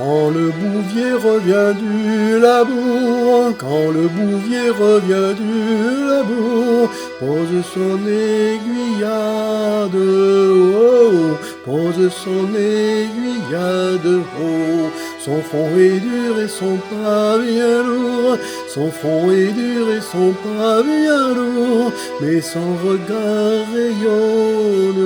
Quand le bouvier revient du labour, quand le bouvier revient du labour, pose son aiguillade, oh, pose son aiguillade, oh. Son front est dur et son pas bien lourd, son front est dur et son pas bien lourd, mais son regard rayonne,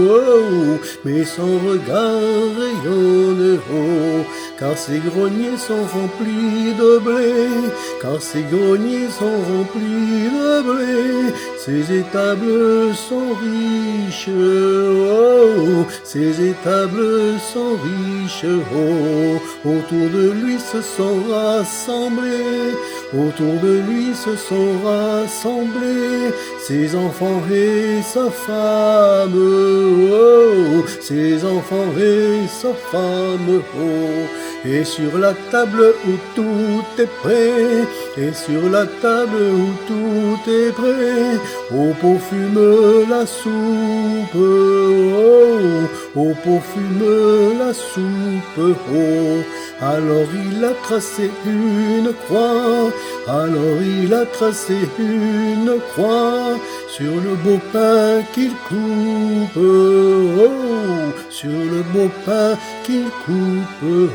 oh, mais son regard rayonne, oh, car ses greniers sont remplis de blé, car ses greniers sont remplis de blé, ses étables sont riches, oh, ses étables sont riches, oh. Autour de lui se sont rassemblés, autour de lui se sont rassemblés ses enfants et sa femme, oh, ses enfants et sa femme, oh. Et sur la table où tout est prêt, et sur la table où tout est prêt, au pot fume la soupe, oh, au pot fume la soupe, oh. Alors il a tracé une croix, alors il a tracé une croix sur le beau pain qu'il coupe, oh, sur le beau pain qu'il coupe, oh.